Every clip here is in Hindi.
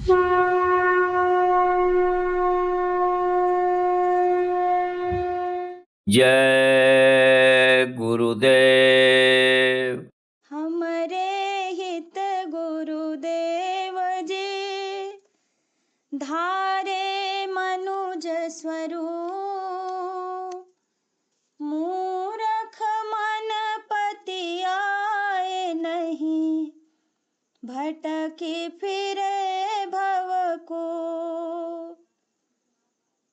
जय गुरुदेव। हमरे हित गुरुदेव जी धारे मनुज स्वरूप। मूरख मन पति आए नहीं भटकी फिरे भव को।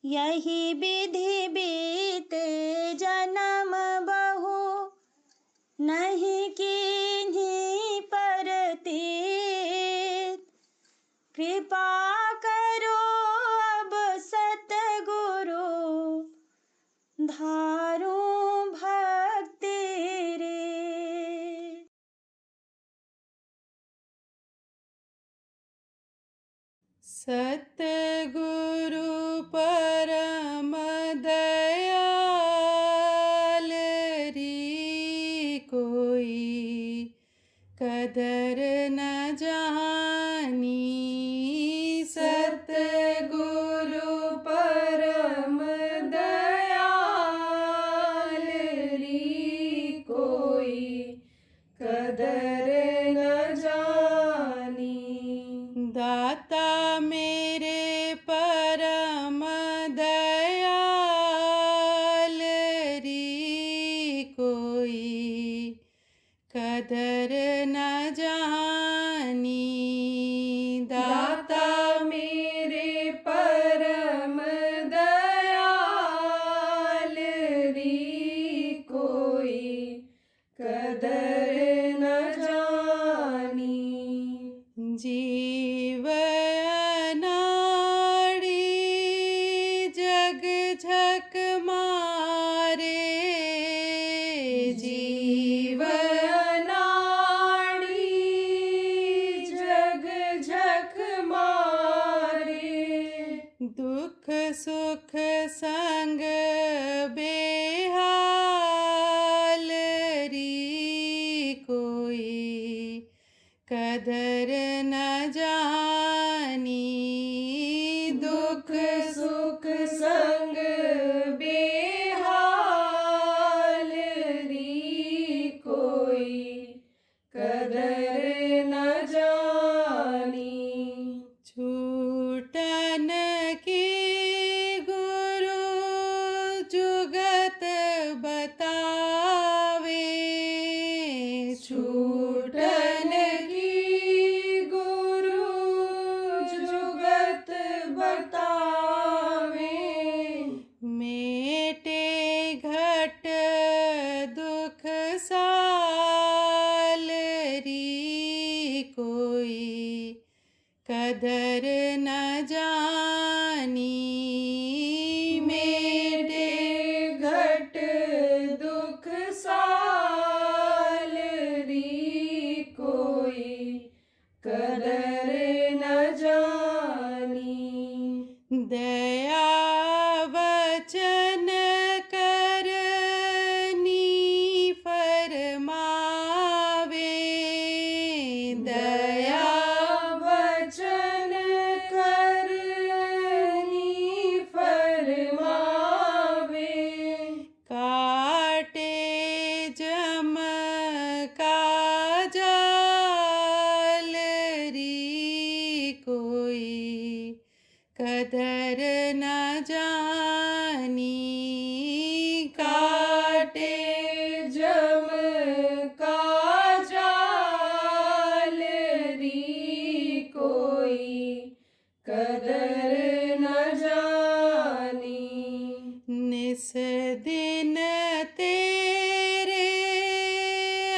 यही विधि बीते जन्म बहु नहीं कीन्ही परतीत। कृपा करो अब सतगुरु धारूं भक्ति रे। सतगुरु परम दयाल री कोई कदर न जानी। सतगुरु परम दयाल री कोई कदर न जानी। दाता मेरे परम दयाल री कोई कदर न जानी। दाता मेरे परम दयाल री कोई कदर न जानी। जीव अनाड़ी जग झक मारे। जीव अनाड़ी जग झक मारे। दुख सुख संग बेहाल री कोई कदर न जानी। दुख सुख संग बेहाल री कोई कदर न जानी। छूटन की गुरु जुगत बतावे। छूटन की गुरु जुगत बतावे। मेटे घट दुख साल री कोई कदर न जानी। मेटे घट दुख साल री कोई कदर न जानी। दया वचन करनी फरमावे। दया वचन करनी फरमावे। काटे जम का जाल री कोई कदर न जानी। काटे जम का जाल री कोई कदर न जानी। निस दिन तेरे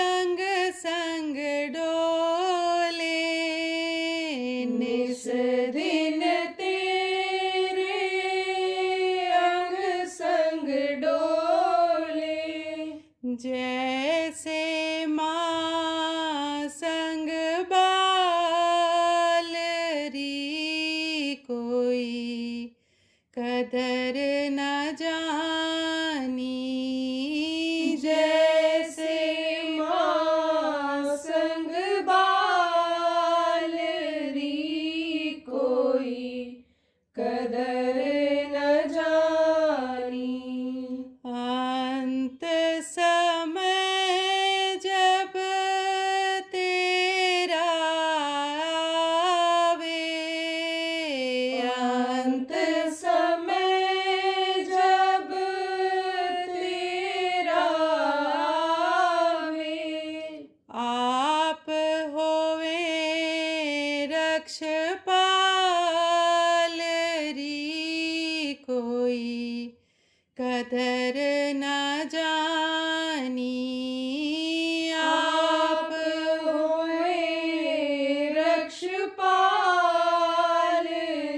अंग संग डोले। निस दिन तेरे अंग संग डोले। जैसे माँ संग बाल री कोई कदर न जानी। जैसे माँ संग बाल री कोई रक्षपाल री कोई कदर न जानी। आप होए रक्षपाल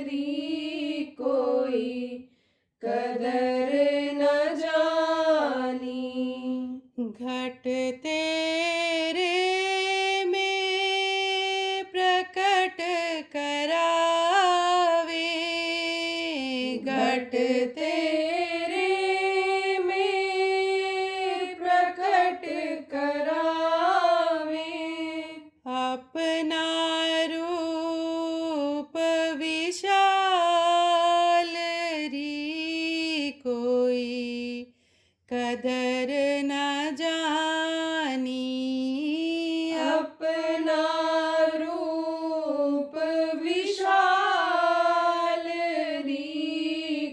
री कोई कदर न जानी। घट तेरे में प्रकट करावे, घट तेरे में प्रकट करावे। अपना रूप विशाल री कोई कदर न जानी। अपना रूप विशाल री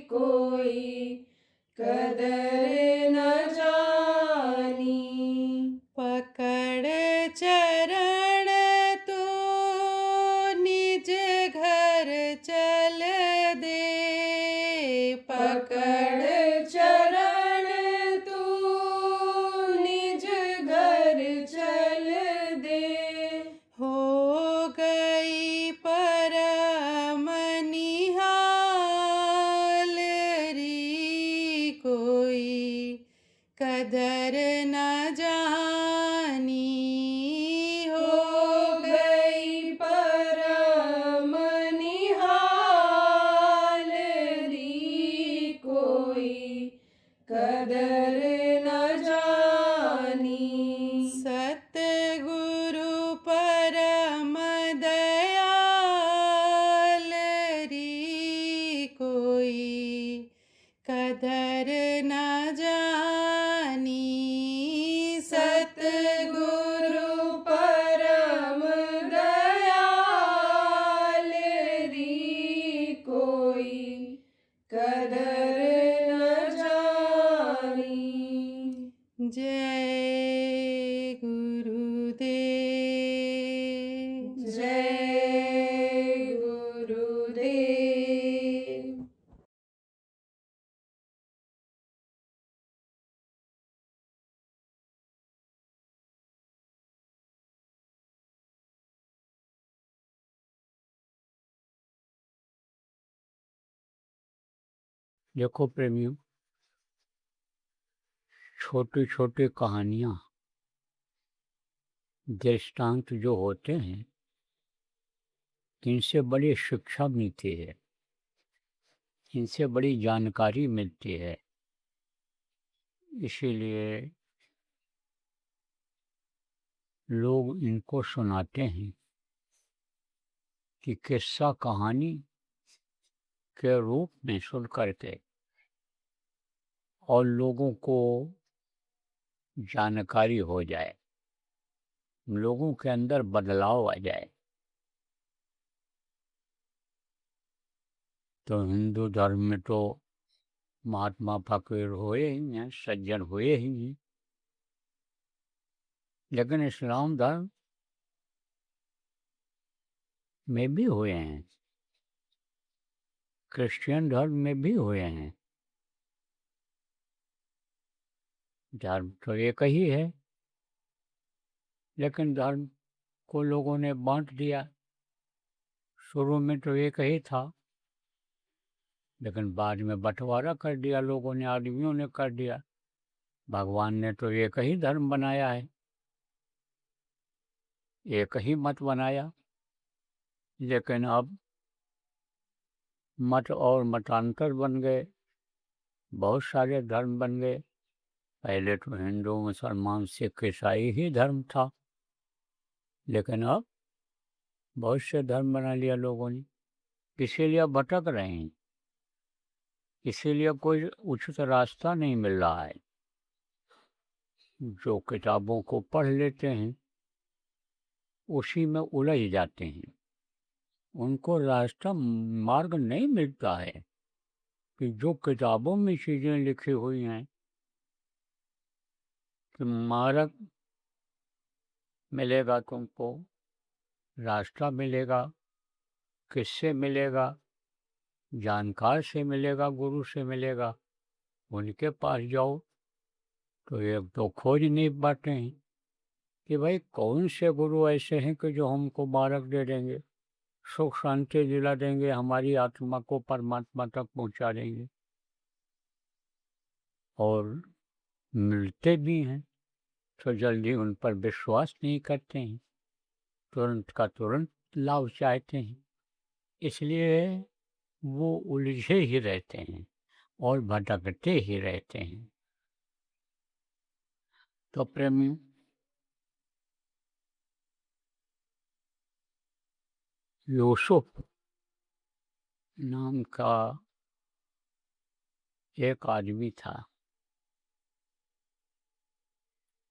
कोई कदर न जानी। पकड़ चरण तो निज घर चल दे, पकड़ चरण तू निज घर चल दे। हो गई परम निहाल री कोई कदर न जानी। हो गई परम निहाल री कोई कदर न जानी। सतगुरु परम दयाल री कोई कदर न जानी। सतगुरु परम दयाल री कोई कदर न जानी। जय गुरुदेव, जय गुरुदेव। देखो प्रेमियों, छोटी छोटी कहानियाँ, दृष्टांत जो होते हैं, इनसे बड़ी शिक्षा मिलती है, इनसे बड़ी जानकारी मिलती है। इसीलिए लोग इनको सुनाते हैं कि किस्सा कहानी के रूप में सुन करके और लोगों को जानकारी हो जाए, लोगों के अंदर बदलाव आ जाए। तो हिंदू धर्म में तो महात्मा फकीर हुए ही हैं, सज्जन हुए ही हैं, लेकिन इस्लाम धर्म में भी हुए हैं, क्रिश्चियन धर्म में भी हुए हैं। धर्म तो एक ही है, लेकिन धर्म को लोगों ने बांट दिया। शुरू में तो एक ही था, लेकिन बाद में बंटवारा कर दिया लोगों ने, आदमियों ने कर दिया। भगवान ने तो एक ही धर्म बनाया है, एक ही मत बनाया, लेकिन अब मत और मतांतर बन गए, बहुत सारे धर्म बन गए। पहले तो हिंदू मुसलमान सिख ईसाई ही धर्म था, लेकिन अब बहुत से धर्म बना लिया लोगों ने। इसीलिए अब भटक रहे हैं, इसीलिए कोई उचित रास्ता नहीं मिल रहा है। जो किताबों को पढ़ लेते हैं उसी में उलझ जाते हैं, उनको रास्ता मार्ग नहीं मिलता है कि जो किताबों में चीज़ें लिखी हुई हैं कि मार्ग मिलेगा, तुमको रास्ता मिलेगा, किससे मिलेगा? जानकार से मिलेगा, गुरु से मिलेगा, उनके पास जाओ। तो ये तो खोज नहीं पाते हैं कि भाई कौन से गुरु ऐसे हैं कि जो हमको मार्ग दे देंगे, सुख शांति दिला देंगे, हमारी आत्मा को परमात्मा तक पहुंचा देंगे। और मिलते भी हैं तो जल्दी उन पर विश्वास नहीं करते हैं, तुरंत का तुरंत लाभ चाहते हैं। इसलिए वो उलझे ही रहते हैं और भटकते ही रहते हैं। तो प्रेमियों, यूसुफ नाम का एक आदमी था,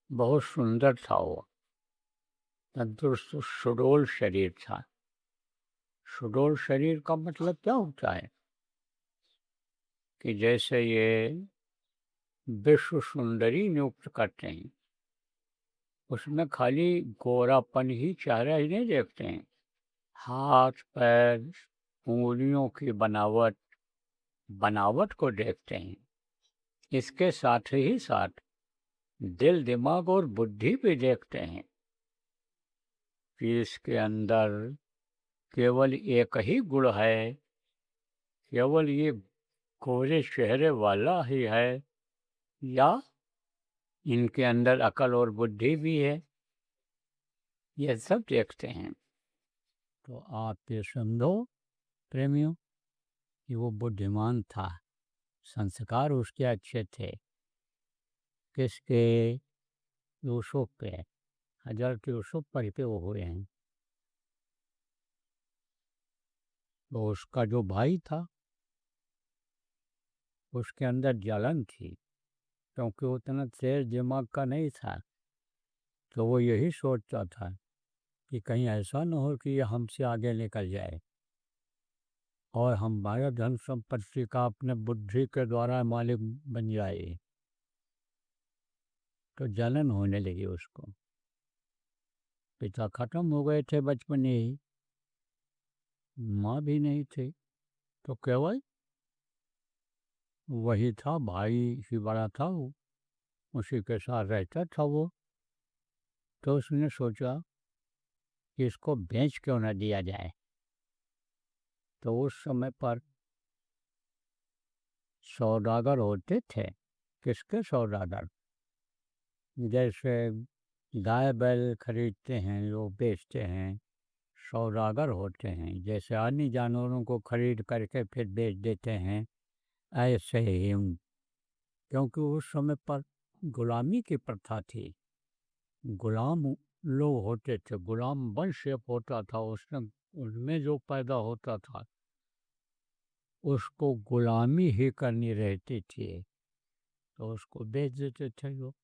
बहुत सुंदर था वो, तंदुरुस्त सुडौल शरीर था। सुडौल शरीर का मतलब क्या होता है कि जैसे ये विश्व सुंदरी नियुक्त करते हैं, उसमें खाली गोरापन ही चेहरा ही नहीं देखते हैं, हाथ पैर उंगलियों की बनावट को देखते हैं। इसके साथ ही साथ दिल दिमाग और बुद्धि भी देखते हैं कि इसके अंदर केवल एक ही गुण है, केवल ये गोरे चेहरे वाला ही है, या इनके अंदर अकल और बुद्धि भी है, ये सब देखते हैं। तो आप ये समझो प्रेमियों कि वो बुद्धिमान था, संस्कार उसके अच्छे थे। किसके? यूसुफ के। हजरत यूसुफ पर पे वो हुए हैं। तो उसका जो भाई था उसके अंदर जलन थी, क्योंकि उतना तेज दिमाग का नहीं था। तो वो यही सोचता था कि कहीं ऐसा न हो कि ये हमसे आगे निकल जाए और हमारा धन संपत्ति का अपने बुद्धि के द्वारा मालिक बन जाए। तो जलन होने लगी उसको। पिता खत्म हो गए थे बचपन में ही, माँ भी नहीं थी, तो केवल वही था, भाई ही बड़ा था वो, उसी के साथ रहता था वो। तो उसने सोचा कि इसको बेच क्यों न दिया जाए। तो उस समय पर सौदागर होते थे। किसके सौदागर? जैसे गाय बैल खरीदते हैं, लोग बेचते हैं, सौदागर होते हैं। जैसे अन्य जानवरों को खरीद करके फिर बेच देते हैं, ऐसे ही क्योंकि उस समय पर गुलामी की प्रथा थी। गुलाम लोग होते थे, गुलाम वंश एक होता था, उसमें उनमें जो पैदा होता था उसको गुलामी ही करनी रहती थी, तो उसको बेच देते थे लोग।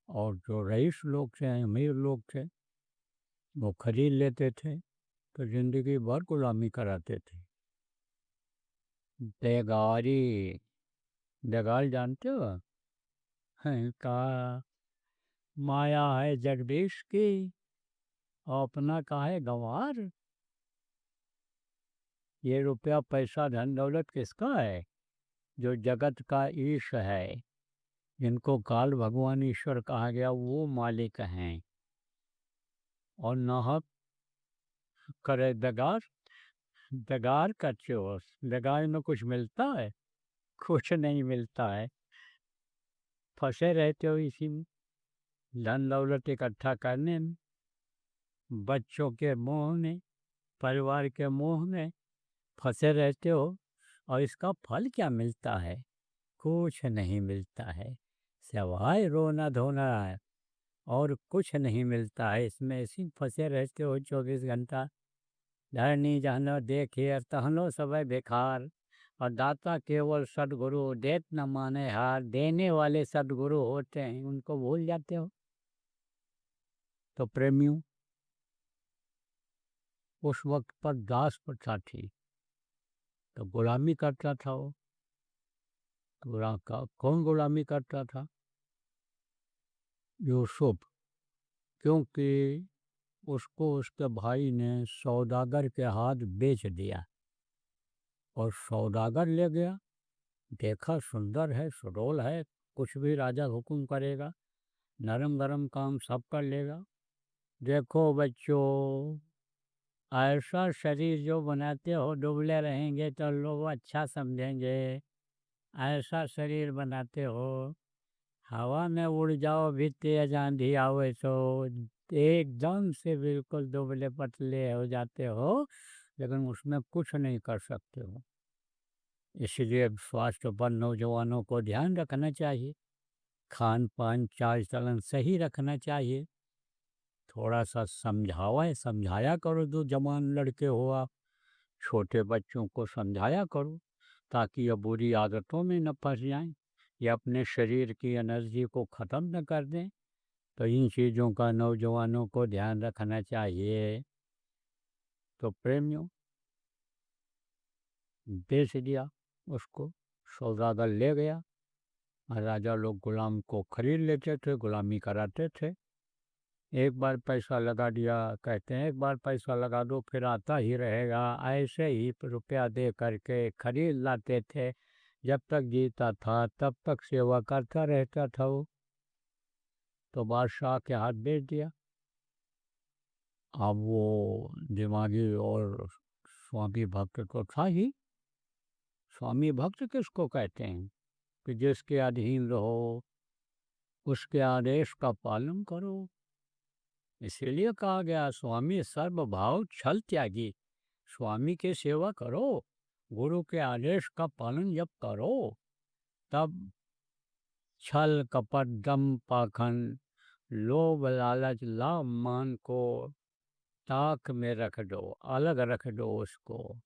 और जो रईस लोग थे, अमीर लोग थे, वो खरीद लेते थे, तो जिंदगी भर गुलामी कराते थे। बेगारी, बेगार जानते हो? हैं का माया है जगदीश की, और अपना का है गंवार। ये रुपया पैसा धन दौलत किसका है? जो जगत का ईश है, जिनको काल भगवान ईश्वर कहा गया, वो मालिक हैं। और नाहक करे दगार, दगार का चोर, दगार में कुछ मिलता है? कुछ नहीं मिलता है। फंसे रहते हो इसी में, धन दौलत इकट्ठा करने में, बच्चों के मोह में, परिवार के मोह में फंसे रहते हो। और इसका फल क्या मिलता है? कुछ नहीं मिलता है, सिवाय रोना धोना है, और कुछ नहीं मिलता है। इसमें ऐसी फंसे रहते हो 24 घंटा। धरनी जहनो देखिए तहनो सब बेकार, और दाता केवल सदगुरु देत न माने हार। देने वाले सदगुरु होते हैं, उनको भूल जाते हो। तो प्रेमियों, उस वक्त पर दास प्रथा थी, तो गुलामी करता था वो। कौन गुलामी करता था? यूसुफ। क्योंकि उसको उसके भाई ने सौदागर के हाथ बेच दिया और सौदागर ले गया। देखा सुंदर है, सुडौल है, कुछ भी राजा हुक्म करेगा, नरम गरम काम सब कर लेगा। देखो बच्चों, ऐसा शरीर जो बनाते हो दुबले रहेंगे तो लोग अच्छा समझेंगे, ऐसा शरीर बनाते हो हवा में उड़ जाओ भी तेज आंधी आवे तो एकदम से बिल्कुल दुबले पतले हो जाते हो, लेकिन उसमें कुछ नहीं कर सकते हो। इसलिए स्वास्थ्य पर नौजवानों को ध्यान रखना चाहिए, खान पान चाल चलन सही रखना चाहिए। थोड़ा सा समझाया करो, जो जवान लड़के हो आप, छोटे बच्चों को समझाया करो ताकि ये बुरी आदतों में न फंस जाएं, या अपने शरीर की एनर्जी को ख़त्म न कर दें। तो इन चीज़ों का नौजवानों को ध्यान रखना चाहिए। तो प्रेमियों, बेच दिया उसको, सौदागर ले गया। राजा लोग गुलाम को खरीद लेते थे, गुलामी कराते थे। एक बार पैसा लगा दिया, कहते हैं एक बार पैसा लगा दो फिर आता ही रहेगा, ऐसे ही रुपया दे करके खरीद लाते थे। जब तक जीता था तब तक सेवा करता रहता था वो। तो बादशाह के हाथ बेच दिया। अब वो दिमागी और स्वामी भक्त तो था ही। स्वामी भक्त किसको कहते हैं? कि जिसके अधीन रहो, उसके आदेश का पालन करो। इसीलिए कहा गया स्वामी सर्वभाव छल त्यागी। स्वामी की सेवा करो, गुरु के आदेश का पालन जब करो, तब छल कपट दम पाखंड लोभ लालच लाभ मान को ताक में रख दो, अलग रख दो उसको।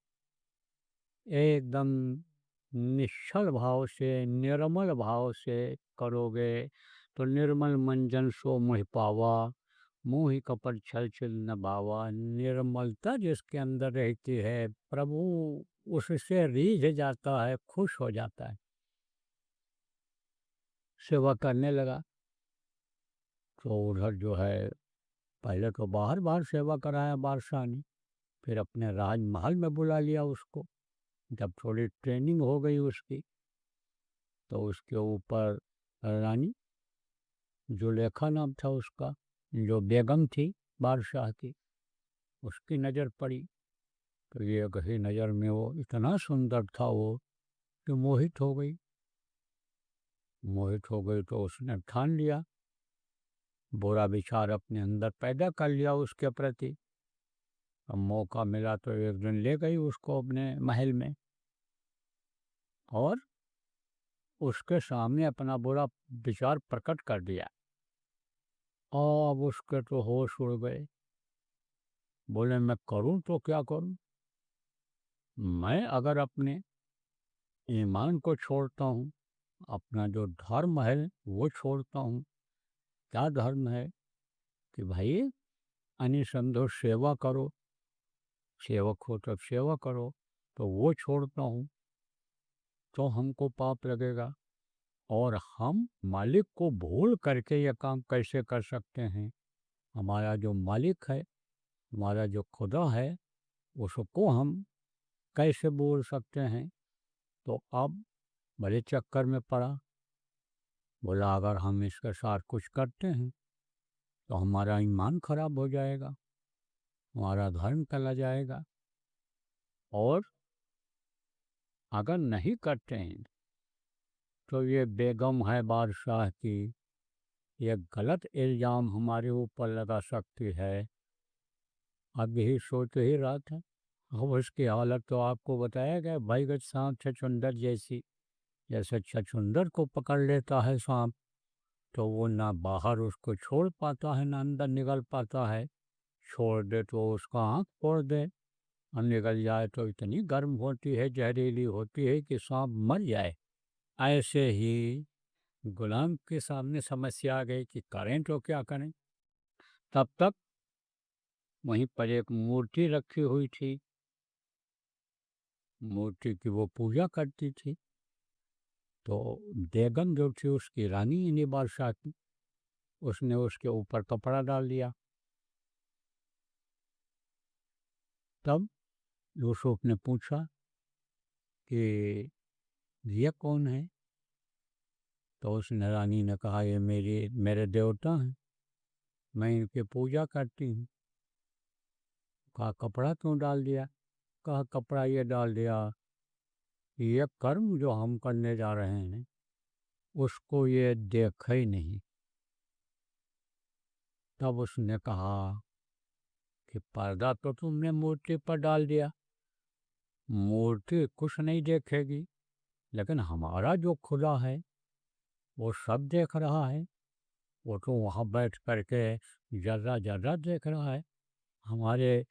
एकदम निश्चल भाव से, निर्मल भाव से करोगे तो निर्मल मन जन सो मोहि पावा, मोहि कपट छल छल न भावा। निर्मलता जिसके अंदर रहती है, प्रभु उससे रीझ जाता है, खुश हो जाता है। सेवा करने लगा तो उधर जो है, पहले तो बाहर बाहर सेवा कराया बादशाह ने, फिर अपने राजमहल में बुला लिया उसको। जब थोड़ी ट्रेनिंग हो गई उसकी, तो उसके ऊपर रानी जुलेखा नाम था उसका, जो बेगम थी बादशाह की, उसकी नज़र पड़ी। तो ये कही नज़र में वो इतना सुंदर था वो कि मोहित हो गई। मोहित हो गई तो उसने ठान लिया, बुरा विचार अपने अंदर पैदा कर लिया उसके प्रति। अब मौका मिला तो एक दिन ले गई उसको अपने महल में और उसके सामने अपना बुरा विचार प्रकट कर दिया। और अब उसके तो होश उड़ गए। बोले मैं करूं तो क्या करूं? मैं अगर अपने ईमान को छोड़ता हूँ, अपना जो धर्म है वो छोड़ता हूँ। क्या धर्म है? कि भाई अनिसंदेह सेवा करो, सेवक हो तब सेवा करो, तो वो छोड़ता हूँ तो हमको पाप लगेगा। और हम मालिक को भूल करके ये काम कैसे कर सकते हैं? हमारा जो मालिक है, हमारा जो खुदा है, उसको हम कैसे बोल सकते हैं? तो अब बड़े चक्कर में पड़ा। बोला अगर हम इसके साथ कुछ करते हैं तो हमारा ईमान खराब हो जाएगा, हमारा धर्म चला जाएगा। और अगर नहीं करते हैं तो ये बेगम है बादशाह की, ये गलत इल्ज़ाम हमारे ऊपर लगा सकती है। अब यही सोच ही रहा था। अब उसकी हालत तो आपको बताया गया, भयगत सांप छछूंदर जैसी। जैसे छछूंदर को पकड़ लेता है सांप, तो वो ना बाहर उसको छोड़ पाता है ना अंदर निकल पाता है। छोड़ दे तो उसका आँख फोड़ दे, और निकल जाए तो इतनी गर्म होती है, जहरीली होती है कि सांप मर जाए। ऐसे ही गुलाम के सामने समस्या आ गई कि करें तो क्या करें। तब तक वहीं पर एक मूर्ति रखी हुई थी, मूर्ति की वो पूजा करती थी। तो बेगम जो थी उसकी रानी यानी बादशाह की, उसने उसके ऊपर कपड़ा डाल दिया तब यूसुफ ने पूछा कि ये कौन है? तो उसने रानी ने कहा ये मेरे देवता हैं, मैं इनकी पूजा करती हूँ। कहा कपड़ा क्यों डाल दिया? कहा कपड़ा ये डाल दिया, ये कर्म जो हम करने जा रहे हैं उसको ये देख ही नहीं। तब उसने कहा कि पर्दा तो तुमने मूर्ति पर डाल दिया, मूर्ति कुछ नहीं देखेगी, लेकिन हमारा जो खुदा है वो सब देख रहा है। वो तो वहाँ बैठ करके जर्रा जर्रा देख रहा है, हमारे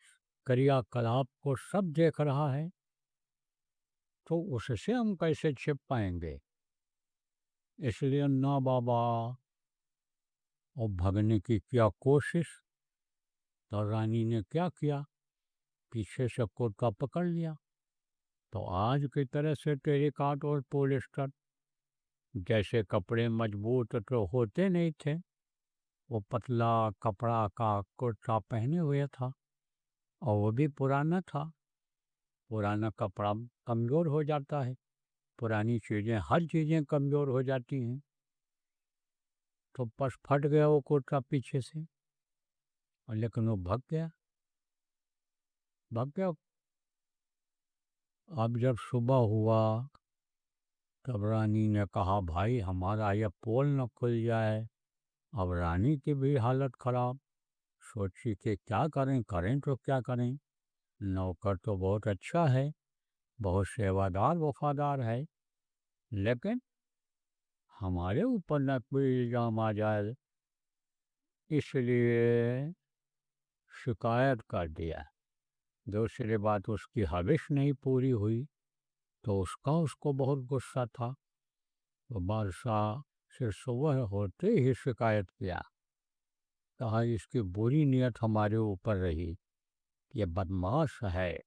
क्रियाकलाप को सब देख रहा है, तो उससे हम कैसे छिप पाएंगे? इसलिए ना बाबा। और भगने की किया कोशिश, तो रानी ने क्या किया, पीछे से कुर्ता पकड़ लिया। तो आज की तरह से टेरिकॉट और पॉलिस्टर जैसे कपड़े मजबूत तो होते नहीं थे, वो पतला कपड़ा का कुर्ता पहने हुए था, और वो भी पुराना था। पुराना कपड़ा कमज़ोर हो जाता है, पुरानी चीज़ें, हर चीज़ें कमज़ोर हो जाती हैं। तो बस फट गया वो कुर्ता पीछे से, और लेकिन वो भाग गया, भाग गया। अब जब सुबह हुआ तब रानी ने कहा भाई हमारा यह पोल न खुल जाए। अब रानी की भी हालत खराब, सोची कि क्या करें, करें तो क्या करें। नौकर तो बहुत अच्छा है, बहुत सेवादार वफादार है, लेकिन हमारे ऊपर न कोई इल्ज़ाम आ जाए, इसलिए शिकायत कर दिया। दूसरी बात, उसकी हविश नहीं पूरी हुई तो उसको बहुत गुस्सा था। तो बादशाह से सुबह होते ही शिकायत किया, कहा इसकी बुरी नीयत हमारे ऊपर रही, ये बदमाश है,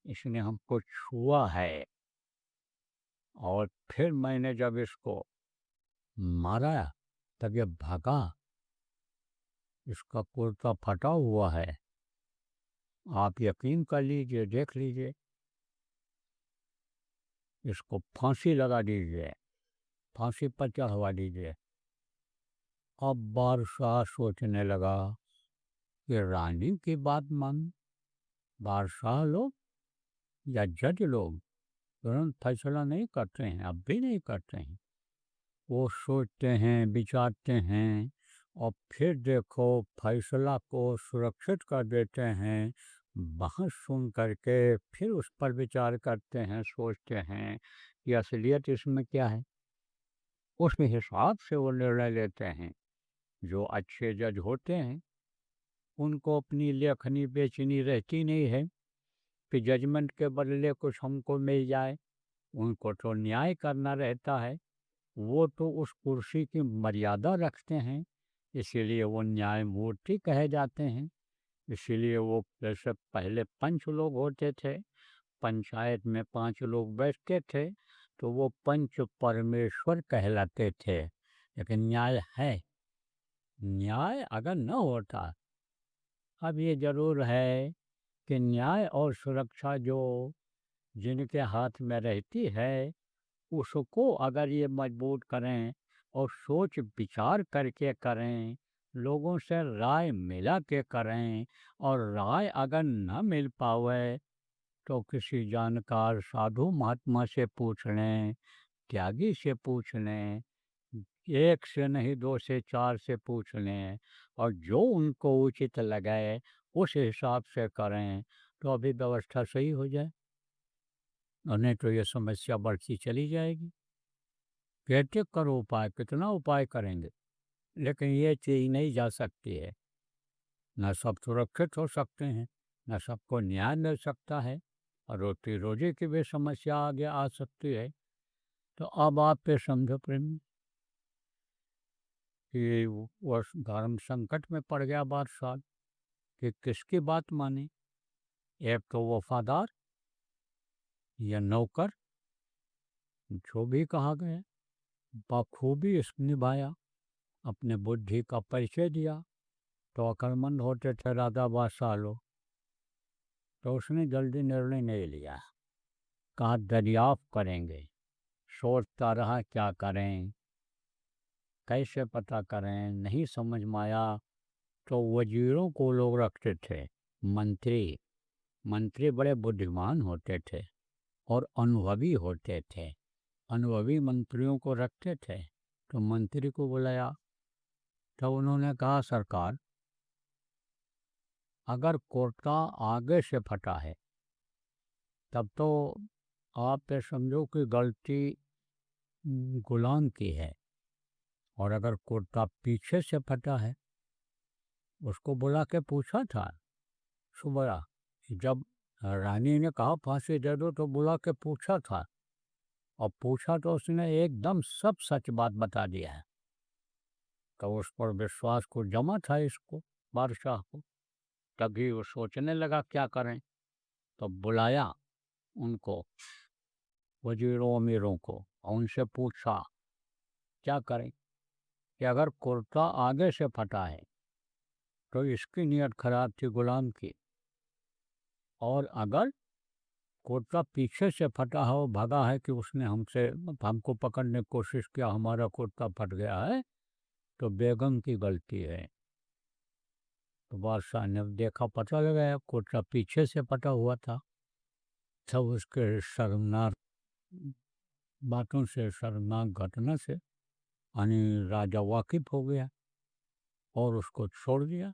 इसने हमको छुआ है, और फिर मैंने जब इसको मारा तब ये भागा, इसका कुर्ता फटा हुआ है, आप यकीन कर लीजिए, देख लीजिए, इसको फांसी लगा दीजिए, फांसी पर चढ़वा दीजिए। अब बादशाह सोचने लगा कि रानी की बात मान, बादशाह लोग या जज लोग तुरंत फैसला नहीं करते हैं, अब भी नहीं करते हैं। वो सोचते हैं, विचारते हैं, और फिर देखो फैसला को सुरक्षित कर देते हैं। बहस सुन करके फिर उस पर विचार करते हैं, सोचते हैं कि असलियत इसमें क्या है, उस हिसाब से वो निर्णय लेते हैं। जो अच्छे जज होते हैं उनको अपनी लेखनी बेचनी रहती नहीं है कि जजमेंट के बदले कुछ हमको मिल जाए, उनको तो न्याय करना रहता है। वो तो उस कुर्सी की मर्यादा रखते हैं, इसीलिए वो न्यायमूर्ति कहे जाते हैं। इसीलिए वो जैसे पहले 5 लोग होते थे, पंचायत में 5 लोग बैठते थे, तो वो पंच परमेश्वर कहलाते थे। लेकिन न्याय है, न्याय अगर न होता, अब ये जरूर है कि न्याय और सुरक्षा जो जिनके हाथ में रहती है, उसको अगर ये मजबूत करें और सोच विचार करके करें, लोगों से राय मिला के करें, और राय अगर न मिल पावे तो किसी जानकार साधु महात्मा से पूछ लें, त्यागी से पूछ लें, 1 से नहीं 2 से 4 से पूछ लें, और जो उनको उचित लगे उस हिसाब से करें, तो अभी व्यवस्था सही हो जाए, और नहीं तो ये समस्या बढ़ती चली जाएगी। कहते करो उपाय, कितना उपाय करेंगे, लेकिन ये चीज़ नहीं जा सकती है। न सब सुरक्षित हो सकते हैं, न सबको न्याय मिल सकता है, और रोटी रोजी की भी समस्या आगे आ सकती है। तो अब आप ये समझो प्रेमी कि वह धर्म संकट में पड़ गया बादशाह, कि किसकी बात माने। एक तो वफादार या नौकर, जो भी कहा गया बखूबी इसने निभाया, अपने बुद्धि का परिचय दिया, तो अक्लमंद होते थे राजा बादशाह लोग। तो उसने जल्दी निर्णय नहीं लिया, कहा दरियाफ्त करेंगे। सोचता रहा क्या करें, कैसे पता करें, नहीं समझ में आया। तो वजीरों को लोग रखते थे, मंत्री। मंत्री बड़े बुद्धिमान होते थे और अनुभवी होते थे। अनुभवी मंत्रियों को रखते थे। तो मंत्री को बुलाया, तो उन्होंने कहा सरकार, अगर कुर्ता आगे से फटा है तब तो आप ये समझो कि गलती गुलाम की है, और अगर कुर्ता पीछे से फटा है, उसको बुला के पूछा था सुबह, जब रानी ने कहा फांसी दे दो तो बुला के पूछा था, और पूछा तो उसने एकदम सब सच बात बता दिया है। तो उस पर विश्वास को जमा था इसको, बादशाह को। तभी वो सोचने लगा क्या करें। तो बुलाया उनको, वजीरों अमीरों को, और उनसे पूछा क्या करें कि अगर कुर्ता आगे से फटा है तो इसकी नीयत खराब थी गुलाम की, और अगर कुर्ता पीछे से फटा हो, भगा है कि उसने हमको पकड़ने की कोशिश किया, हमारा कुर्ता फट गया है, तो बेगम की गलती है। तो बादशाह ने देखा, पता लगाया कुर्ता पीछे से फटा हुआ था। सब उसके शर्मनाक बातों से, शर्मनाक घटना से यानी राजा वाकिफ हो गया और उसको छोड़ दिया,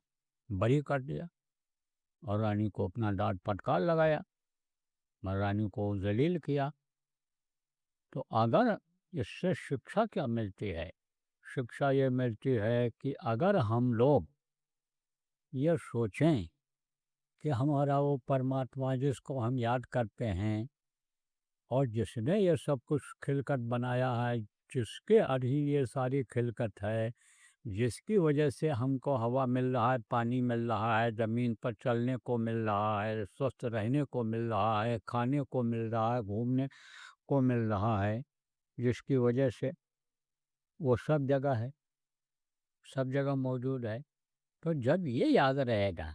बरी कर दिया, और रानी को अपना डांट फटकार लगाया, रानी को जलील किया। तो अगर इससे शिक्षा क्या मिलती है? शिक्षा ये मिलती है कि अगर हम लोग ये सोचें कि हमारा वो परमात्मा जिसको हम याद करते हैं और जिसने ये सब कुछ खिलकत बनाया है, जिसके अधीन ये सारी खिलकत है, जिसकी वजह से हमको हवा मिल रहा है, पानी मिल रहा है, ज़मीन पर चलने को मिल रहा है, स्वस्थ रहने को मिल रहा है, खाने को मिल रहा है, घूमने को मिल रहा है, जिसकी वजह से वो सब जगह है, सब जगह मौजूद है। तो जब ये याद रहेगा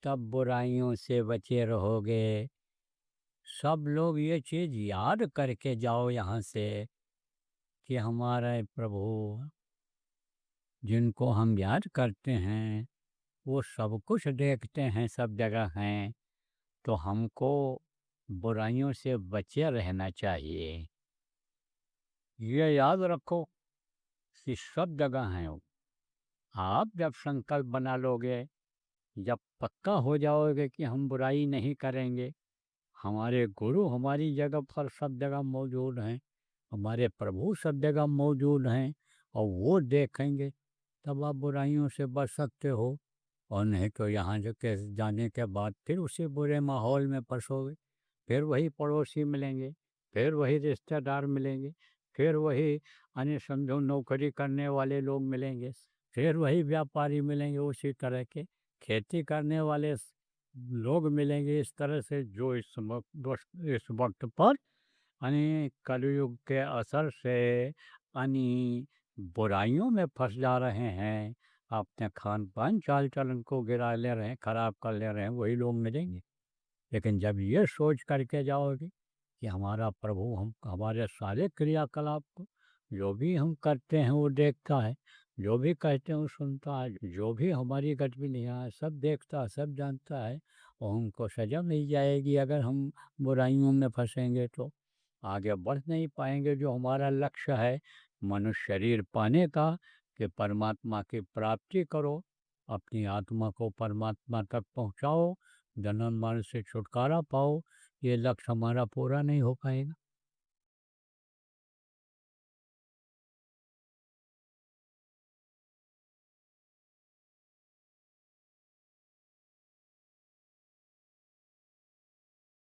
तब बुराइयों से बचे रहोगे। सब लोग ये चीज़ याद करके जाओ यहाँ से कि हमारे प्रभु जिनको हम याद करते हैं वो सब कुछ देखते हैं, सब जगह हैं। तो हमको बुराइयों से बचे रहना चाहिए। ये याद रखो कि सब जगह हैं वो। आप जब संकल्प बना लोगे, जब पक्का हो जाओगे कि हम बुराई नहीं करेंगे, हमारे गुरु हमारी जगह पर सब जगह मौजूद हैं, हमारे प्रभु सब जगह मौजूद हैं, और वो देखेंगे, तब आप बुराइयों से बच सकते हो। और नहीं तो यहाँ के जाने के बाद फिर उसी बुरे माहौल में फंसोगे, फिर वही पड़ोसी मिलेंगे, फिर वही रिश्तेदार मिलेंगे, फिर वही अन्य समझो नौकरी करने वाले लोग मिलेंगे, फिर वही व्यापारी मिलेंगे उसी तरह के, खेती करने वाले लोग मिलेंगे इस तरह से, जो इस वक्त पर यानी कलयुग के असर से यानी बुराइयों में फंस जा रहे हैं, अपने खान पान चाल चलन को गिरा ले रहे हैं, खराब कर ले रहे हैं, वही लोग मिलेंगे। लेकिन जब ये सोच करके जाओगे कि हमारा प्रभु हम हमारे सारे क्रियाकलाप को, जो भी हम करते हैं वो देखता है, जो भी कहते हैं वो सुनता है, जो भी हमारी गतिविधियाँ है सब देखता है, सब जानता है, और हमको सजा मिल जाएगी अगर हम बुराइयों में फंसेंगे तो आगे बढ़ नहीं पाएंगे। जो हमारा लक्ष्य है मनुष्य शरीर पाने का, कि परमात्मा की प्राप्ति करो, अपनी आत्मा को परमात्मा तक पहुँचाओ, जन्म मरण से छुटकारा पाओ, ये लक्ष्य हमारा पूरा नहीं हो पाएगा।